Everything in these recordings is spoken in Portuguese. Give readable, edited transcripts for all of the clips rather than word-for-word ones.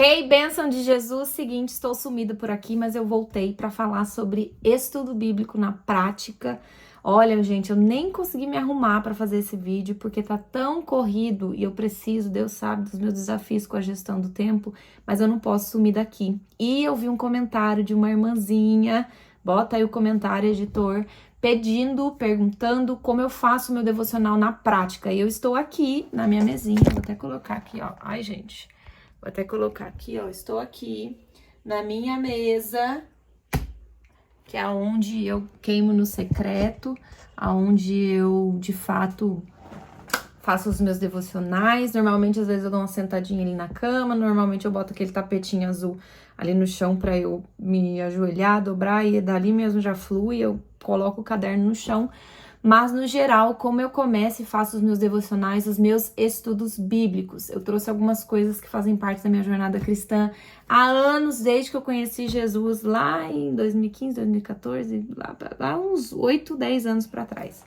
Hey, bênção de Jesus, seguinte, estou sumida por aqui, mas eu voltei para falar sobre estudo bíblico na prática. Olha, gente, eu nem consegui me arrumar para fazer esse vídeo porque tá tão corrido e eu preciso, Deus sabe, dos meus desafios com a gestão do tempo, mas eu não posso sumir daqui. E eu vi um comentário de uma irmãzinha, bota aí o comentário, editor, perguntando como eu faço meu devocional na prática. E eu estou aqui na minha mesinha, vou até colocar aqui, ó. Ai, gente. Vou até colocar aqui, ó, estou aqui na minha mesa, que é onde eu queimo no secreto, aonde eu, de fato, faço os meus devocionais. Normalmente, às vezes, eu dou uma sentadinha ali na cama, normalmente eu boto aquele tapetinho azul ali no chão para eu me ajoelhar, dobrar, e dali mesmo já flui, eu coloco o caderno no chão. Mas, no geral, como eu começo e faço os meus devocionais, os meus estudos bíblicos. Eu trouxe algumas coisas que fazem parte da minha jornada cristã há anos, desde que eu conheci Jesus, lá em 2015, 2014, lá uns 8, 10 anos para trás.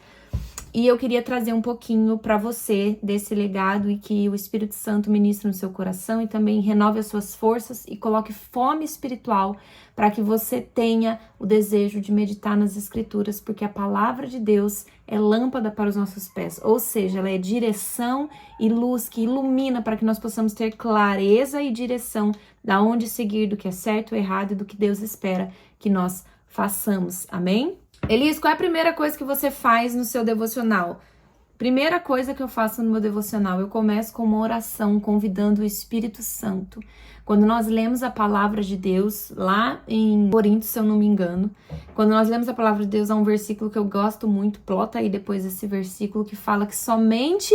E eu queria trazer um pouquinho para você desse legado e que o Espírito Santo ministre no seu coração e também renove as suas forças e coloque fome espiritual para que você tenha o desejo de meditar nas Escrituras, porque a palavra de Deus é lâmpada para os nossos pés, ou seja, ela é direção e luz que ilumina para que nós possamos ter clareza e direção da onde seguir, do que é certo ou errado e do que Deus espera que nós façamos. Amém? Elis, qual é a primeira coisa que você faz no seu devocional? Primeira coisa que eu faço no meu devocional, eu começo com uma oração convidando o Espírito Santo. Quando nós lemos a palavra de Deus, lá em Coríntios, se eu não me engano, quando nós lemos a palavra de Deus, há um versículo que eu gosto muito, plota aí depois esse versículo, que fala que somente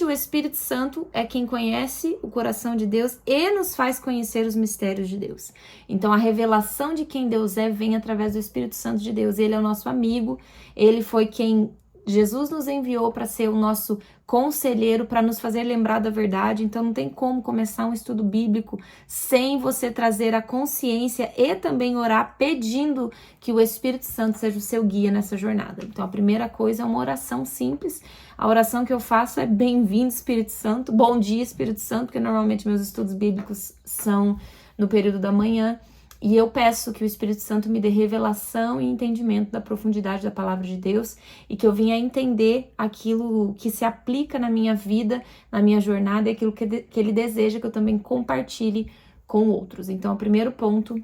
o Espírito Santo é quem conhece o coração de Deus e nos faz conhecer os mistérios de Deus. Então, a revelação de quem Deus é vem através do Espírito Santo de Deus. Ele é o nosso amigo, ele foi quem Jesus nos enviou para ser o nosso conselheiro, para nos fazer lembrar da verdade. Então, não tem como começar um estudo bíblico sem você trazer a consciência e também orar pedindo que o Espírito Santo seja o seu guia nessa jornada. Então, a primeira coisa é uma oração simples. A oração que eu faço é bem-vindo, Espírito Santo, bom dia, Espírito Santo, porque normalmente meus estudos bíblicos são no período da manhã. E eu peço que o Espírito Santo me dê revelação e entendimento da profundidade da palavra de Deus e que eu venha entender aquilo que se aplica na minha vida, na minha jornada e aquilo que ele deseja que eu também compartilhe com outros. Então, o primeiro ponto,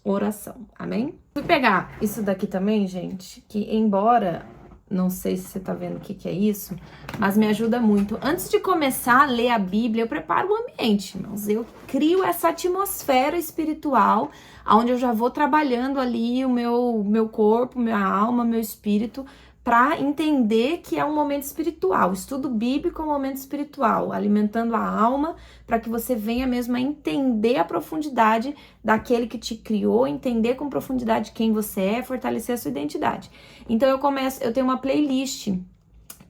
oração. Amém? Fui pegar isso daqui também, gente, que embora... Não sei se você tá vendo o que é isso, mas me ajuda muito. Antes de começar a ler a Bíblia, eu preparo o ambiente, irmãos. Eu crio essa atmosfera espiritual, onde eu já vou trabalhando ali o meu corpo, minha alma, meu espírito, para entender que é um momento espiritual. O estudo bíblico é um momento espiritual, alimentando a alma, para que você venha mesmo a entender a profundidade daquele que te criou, entender com profundidade quem você é, fortalecer a sua identidade. Então eu tenho uma playlist.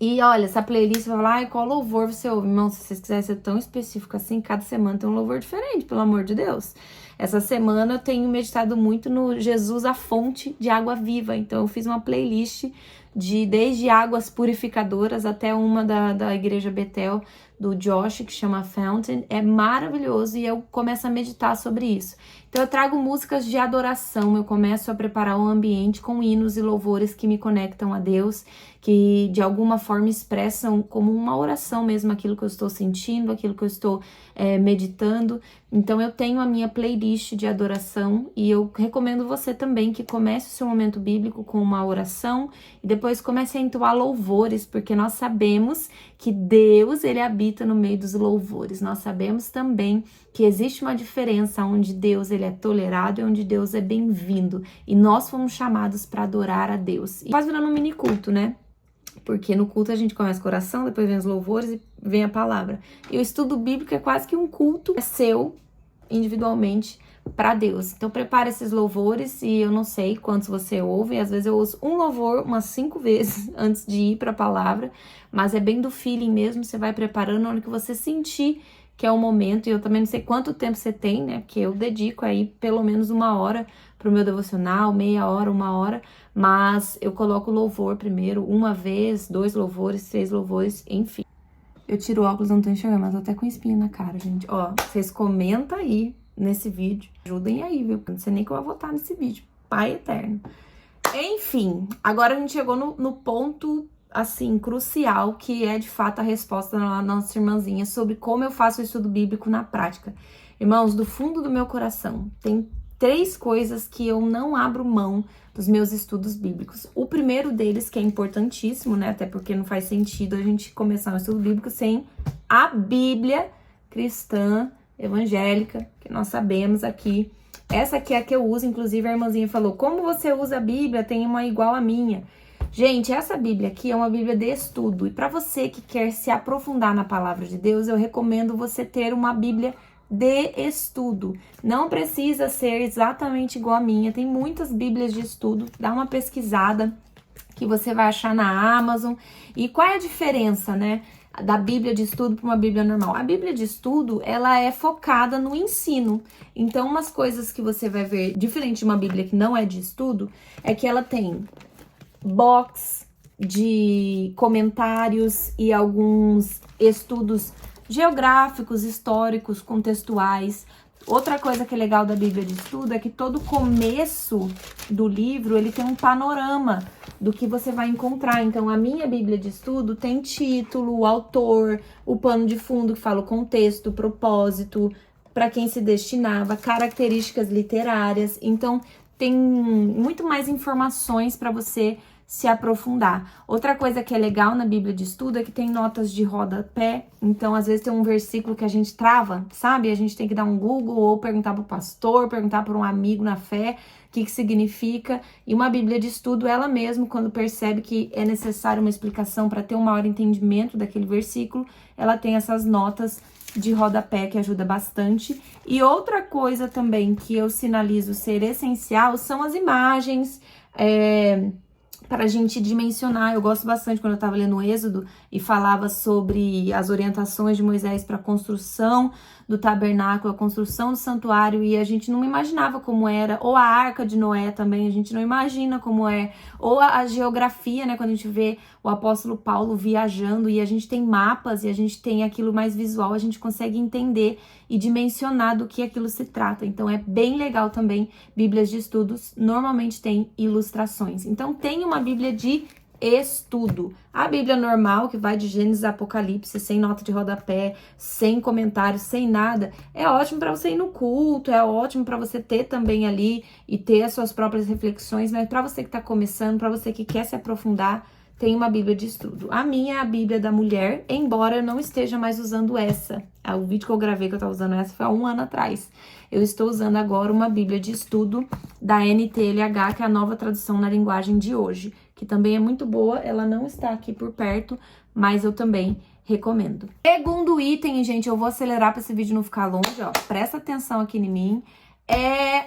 E olha, essa playlist vai falar, qual louvor você ouve? Irmão, se vocês quiserem ser tão específico assim, cada semana tem um louvor diferente, pelo amor de Deus. Essa semana eu tenho meditado muito no Jesus, a fonte de água viva. Então eu fiz uma playlist desde águas purificadoras até uma da igreja Betel, do Josh, que chama Fountain. É maravilhoso e eu começo a meditar sobre isso. Então eu trago músicas de adoração, eu começo a preparar o ambiente com hinos e louvores que me conectam a Deus, que de alguma forma expressam como uma oração mesmo aquilo que eu estou sentindo, aquilo que eu estou meditando. Então eu tenho a minha playlist de adoração e eu recomendo você também que comece o seu momento bíblico com uma oração e depois comece a entoar louvores, porque nós sabemos que Deus, ele habita no meio dos louvores. Nós sabemos também que existe uma diferença onde Deus ele é tolerado e onde Deus é bem-vindo. E nós fomos chamados para adorar a Deus. E quase virando um mini culto, né? Porque no culto a gente começa com oração, depois vem os louvores e vem a palavra. E o estudo bíblico é quase que um culto seu, individualmente, para Deus. Então prepare esses louvores e eu não sei quantos você ouve. Às vezes eu ouço um louvor umas 5 vezes antes de ir para a palavra. Mas é bem do feeling mesmo, você vai preparando na hora que você sentir que é o momento. E eu também não sei quanto tempo você tem, né? Porque eu dedico aí pelo menos 1 hora pro meu devocional, meia hora, 1 hora. Mas eu coloco louvor primeiro, 1 vez, 2 louvores, 3 louvores, enfim. Eu tiro o óculos, não tô enxergando, mas tô até com espinha na cara, gente. Ó, vocês comentam aí nesse vídeo. Ajudem aí, viu? Não sei nem que eu vou votar nesse vídeo. Pai eterno. Enfim, agora a gente chegou no ponto, assim, crucial, que é, de fato, a resposta da nossa irmãzinha sobre como eu faço o estudo bíblico na prática. Irmãos, do fundo do meu coração, tem 3 coisas que eu não abro mão dos meus estudos bíblicos. O primeiro deles, que é importantíssimo, né? Até porque não faz sentido a gente começar um estudo bíblico sem a Bíblia cristã, evangélica, que nós sabemos aqui. Essa aqui é a que eu uso, inclusive a irmãzinha falou, como você usa a Bíblia? Tem uma igual a minha. Gente, essa Bíblia aqui é uma Bíblia de estudo. E para você que quer se aprofundar na palavra de Deus, eu recomendo você ter uma Bíblia de estudo. Não precisa ser exatamente igual a minha. Tem muitas Bíblias de estudo. Dá uma pesquisada que você vai achar na Amazon. E qual é a diferença, né, da Bíblia de estudo para uma Bíblia normal? A Bíblia de estudo, ela é focada no ensino. Então, umas coisas que você vai ver diferente de uma Bíblia que não é de estudo, é que ela tem box de comentários e alguns estudos geográficos, históricos, contextuais. Outra coisa que é legal da Bíblia de estudo é que todo começo do livro, ele tem um panorama do que você vai encontrar. Então, a minha Bíblia de estudo tem título, o autor, o pano de fundo que fala o contexto, o propósito, para quem se destinava, características literárias. Então, tem muito mais informações para você se aprofundar. Outra coisa que é legal na Bíblia de estudo é que tem notas de rodapé. Então, às vezes tem um versículo que a gente trava, sabe? A gente tem que dar um Google ou perguntar pro pastor, perguntar para um amigo na fé o que significa. E uma Bíblia de estudo, ela mesma, quando percebe que é necessário uma explicação para ter um maior entendimento daquele versículo, ela tem essas notas de rodapé que ajuda bastante. E outra coisa também que eu sinalizo ser essencial são as imagens, para a gente dimensionar. Eu gosto bastante quando eu estava lendo o Êxodo e falava sobre as orientações de Moisés para a construção do tabernáculo, a construção do santuário, e a gente não imaginava como era, ou a Arca de Noé também, a gente não imagina como é, ou a geografia, né, quando a gente vê o apóstolo Paulo viajando e a gente tem mapas e a gente tem aquilo mais visual, a gente consegue entender e dimensionar do que aquilo se trata. Então é bem legal também. Bíblias de estudos normalmente tem ilustrações. Então tem uma Bíblia de estudo. A Bíblia normal, que vai de Gênesis a Apocalipse, sem nota de rodapé, sem comentários, sem nada, é ótimo para você ir no culto, é ótimo para você ter também ali e ter as suas próprias reflexões, mas para você que está começando, para você que quer se aprofundar, tem uma Bíblia de estudo. A minha é a Bíblia da mulher, embora eu não esteja mais usando essa. O vídeo que eu gravei que eu estava usando essa foi há 1 ano atrás. Eu estou usando agora uma Bíblia de estudo da NTLH, que é a nova tradução na linguagem de hoje, que também é muito boa. Ela não está aqui por perto, mas eu também recomendo. Segundo item, gente, eu vou acelerar para esse vídeo não ficar longe, ó. Presta atenção aqui em mim.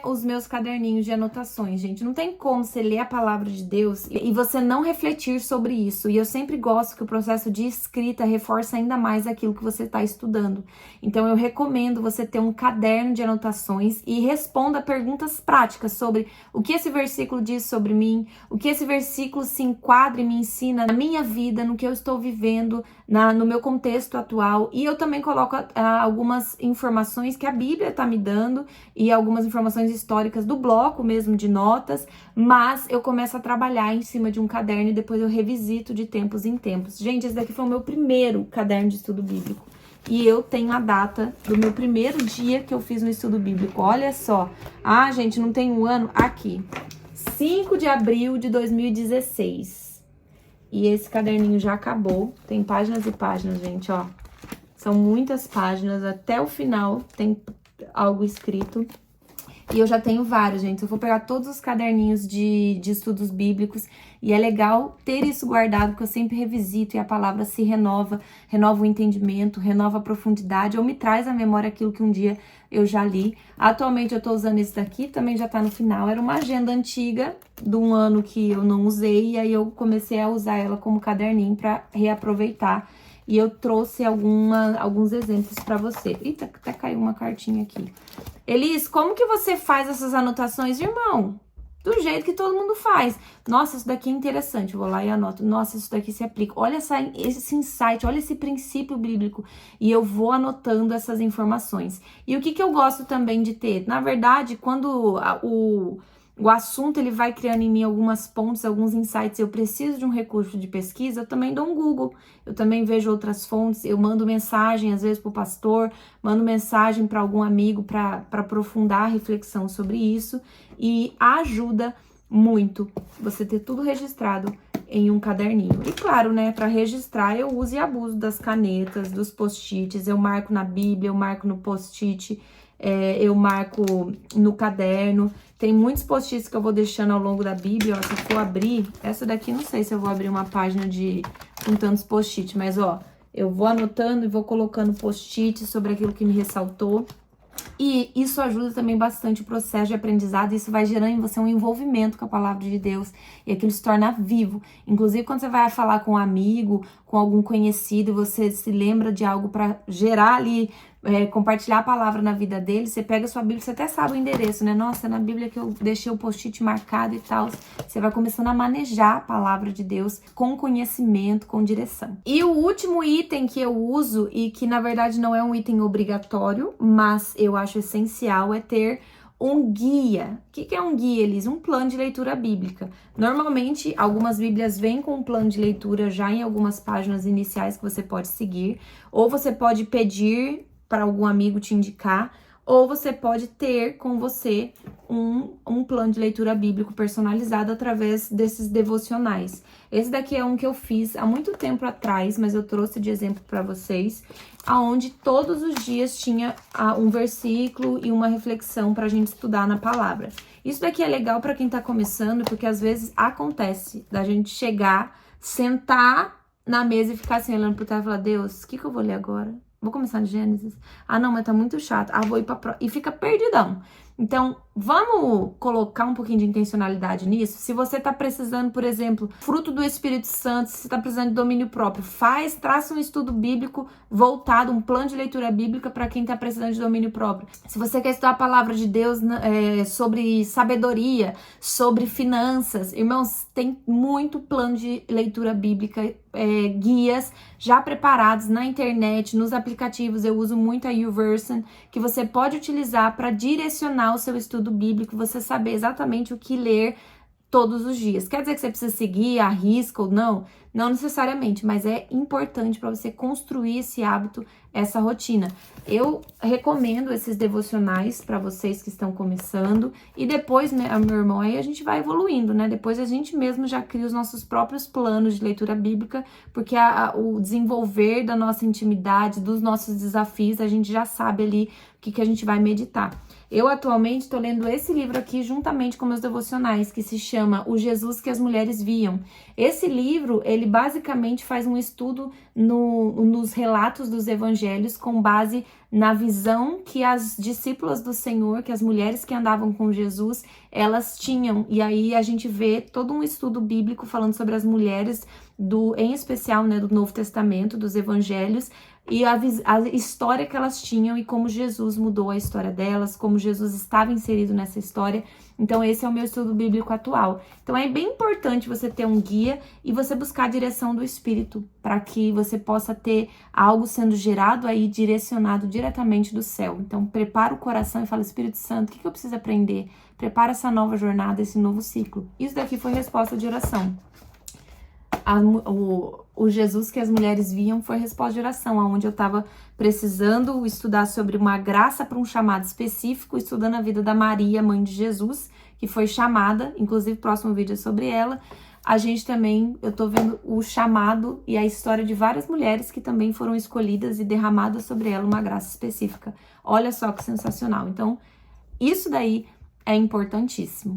Os meus caderninhos de anotações, gente. Não tem como você ler a palavra de Deus e você não refletir sobre isso. E eu sempre gosto que o processo de escrita reforça ainda mais aquilo que você está estudando. Então, eu recomendo você ter um caderno de anotações e responda perguntas práticas sobre o que esse versículo diz sobre mim, o que esse versículo se enquadra e me ensina na minha vida, no que eu estou vivendo, no meu contexto atual. E eu também coloco algumas informações que a Bíblia está me dando e algumas informações históricas do bloco mesmo de notas, mas eu começo a trabalhar em cima de um caderno e depois eu revisito de tempos em tempos. Gente, esse daqui foi o meu primeiro caderno de estudo bíblico e eu tenho a data do meu primeiro dia que eu fiz no estudo bíblico. Olha só. Ah, gente, não tem um ano? Aqui. 5 de abril de 2016. E esse caderninho já acabou. Tem páginas e páginas, gente, ó. São muitas páginas. Até o final tem algo escrito. E eu já tenho vários, gente. Eu vou pegar todos os caderninhos de estudos bíblicos. E é legal ter isso guardado, porque eu sempre revisito e a palavra se renova. Renova o entendimento, renova a profundidade. Ou me traz à memória aquilo que um dia eu já li. Atualmente eu tô usando esse daqui, também já tá no final. Era uma agenda antiga de um ano que eu não usei. E aí eu comecei a usar ela como caderninho para reaproveitar. E eu trouxe alguns exemplos para você. Eita, até caiu uma cartinha aqui. Elis, como que você faz essas anotações, irmão? do jeito que todo mundo faz. Nossa, isso daqui é interessante, eu vou lá e anoto. Nossa, isso daqui se aplica. Olha esse insight, olha esse princípio bíblico. E eu vou anotando essas informações. E o que eu gosto também de ter? Na verdade, quando o assunto ele vai criando em mim algumas pontes, alguns insights, eu preciso de um recurso de pesquisa, eu também dou um Google, eu também vejo outras fontes, eu mando mensagem às vezes para o pastor, mando mensagem para algum amigo para aprofundar a reflexão sobre isso, e ajuda muito você ter tudo registrado em um caderninho. E claro, né, para registrar eu uso e abuso das canetas, dos post-its, eu marco na Bíblia, eu marco no post-it, eu marco no caderno. Tem muitos post-its que eu vou deixando ao longo da Bíblia, ó, se eu for abrir, essa daqui não sei se eu vou abrir uma página com tantos post-its, mas ó, eu vou anotando e vou colocando post-its sobre aquilo que me ressaltou. E isso ajuda também bastante o processo de aprendizado, isso vai gerando em você um envolvimento com a palavra de Deus, e aquilo se torna vivo. Inclusive, quando você vai falar com um amigo, com algum conhecido, e você se lembra de algo para gerar ali, compartilhar a palavra na vida dele, você pega a sua Bíblia, você até sabe o endereço, né? Nossa, é na Bíblia que eu deixei o post-it marcado e tal. Você vai começando a manejar a palavra de Deus com conhecimento, com direção. E o último item que eu uso, e que na verdade não é um item obrigatório, mas eu acho essencial, é ter um guia. O que é um guia, Elis? Um plano de leitura bíblica. Normalmente, algumas bíblias vêm com um plano de leitura já em algumas páginas iniciais que você pode seguir, ou você pode pedir para algum amigo te indicar, ou você pode ter com você um plano de leitura bíblico personalizado através desses devocionais. Esse daqui é um que eu fiz há muito tempo atrás, mas eu trouxe de exemplo para vocês, aonde todos os dias tinha um versículo e uma reflexão para a gente estudar na palavra. Isso daqui é legal para quem está começando, porque às vezes acontece da gente chegar, sentar na mesa e ficar assim olhando pro teto e falar: Deus, o que eu vou ler agora? Vou começar no Gênesis? Ah, não, mas tá muito chato. Ah, vou ir pra próxima. E fica perdidão. Então, vamos colocar um pouquinho de intencionalidade nisso? Se você tá precisando, por exemplo, fruto do Espírito Santo, se você tá precisando de domínio próprio, traça um estudo bíblico voltado, um plano de leitura bíblica para quem tá precisando de domínio próprio. Se você quer estudar a palavra de Deus sobre sabedoria, sobre finanças, irmãos, tem muito plano de leitura bíblica, guias já preparados na internet, nos aplicativos. Eu uso muito a YouVersion, que você pode utilizar para direcionar o seu estudo bíblico, você saber exatamente o que ler todos os dias. Quer dizer que você precisa seguir a risca ou não? Não necessariamente, mas é importante para você construir esse hábito, essa rotina. Eu recomendo esses devocionais para vocês que estão começando, e depois, meu irmão, aí a gente vai evoluindo, né? Depois a gente mesmo já cria os nossos próprios planos de leitura bíblica, porque o desenvolver da nossa intimidade, dos nossos desafios, a gente já sabe ali o que a gente vai meditar. Eu atualmente estou lendo esse livro aqui juntamente com meus devocionais, que se chama O Jesus que as Mulheres Viam. Esse livro, ele basicamente faz um estudo nos relatos dos evangelhos com base na visão que as discípulas do Senhor, que as mulheres que andavam com Jesus, elas tinham. E aí a gente vê todo um estudo bíblico falando sobre as mulheres, em especial, né, do Novo Testamento, dos evangelhos, e a história que elas tinham e como Jesus mudou a história delas, como Jesus estava inserido nessa história. Então esse é o meu estudo bíblico atual. Então é bem importante você ter um guia e você buscar a direção do Espírito, para que você possa ter algo sendo gerado aí, direcionado diretamente do céu. Então prepara o coração e fala: Espírito Santo, o que eu preciso aprender? Prepara essa nova jornada, esse novo ciclo. Isso daqui foi resposta de oração. O Jesus que as mulheres viam foi resposta de oração, onde eu estava precisando estudar sobre uma graça para um chamado específico, estudando a vida da Maria, mãe de Jesus, que foi chamada, inclusive o próximo vídeo é sobre ela. A gente também, eu tô vendo o chamado e a história de várias mulheres que também foram escolhidas e derramadas sobre ela uma graça específica. Olha só que sensacional. Então, isso daí é importantíssimo.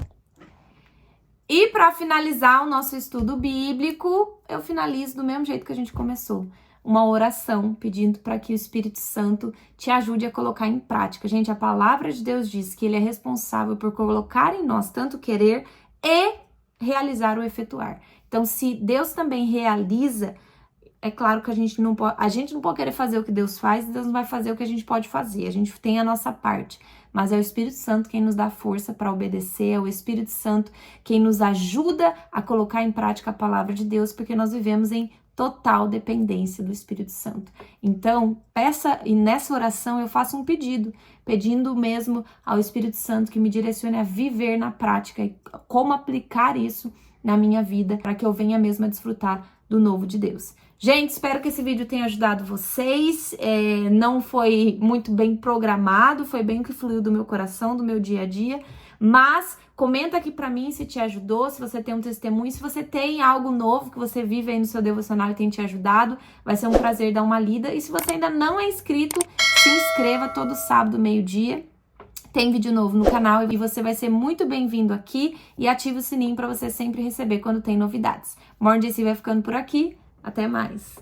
E para finalizar o nosso estudo bíblico, eu finalizo do mesmo jeito que a gente começou. Uma oração pedindo para que o Espírito Santo te ajude a colocar em prática. Gente, a palavra de Deus diz que Ele é responsável por colocar em nós tanto querer e realizar ou efetuar. Então, se Deus também realiza é claro que a gente não pode querer fazer o que Deus faz, e Deus não vai fazer o que a gente pode fazer. A gente tem a nossa parte, mas é o Espírito Santo quem nos dá força para obedecer, é o Espírito Santo quem nos ajuda a colocar em prática a palavra de Deus, porque nós vivemos em total dependência do Espírito Santo. Então, nessa oração eu faço um pedindo mesmo ao Espírito Santo que me direcione a viver na prática e como aplicar isso na minha vida para que eu venha mesmo a desfrutar do novo de Deus. Gente, espero que esse vídeo tenha ajudado vocês. Não foi muito bem programado, foi bem o que fluiu do meu coração, do meu dia a dia, mas comenta aqui pra mim se te ajudou, se você tem um testemunho, se você tem algo novo que você vive aí no seu devocional e tem te ajudado, vai ser um prazer dar uma lida. E se você ainda não é inscrito, se inscreva todo sábado, meio-dia. Tem vídeo novo no canal e você vai ser muito bem-vindo aqui, e ative o sininho para você sempre receber quando tem novidades. Morning JC vai ficando por aqui, até mais!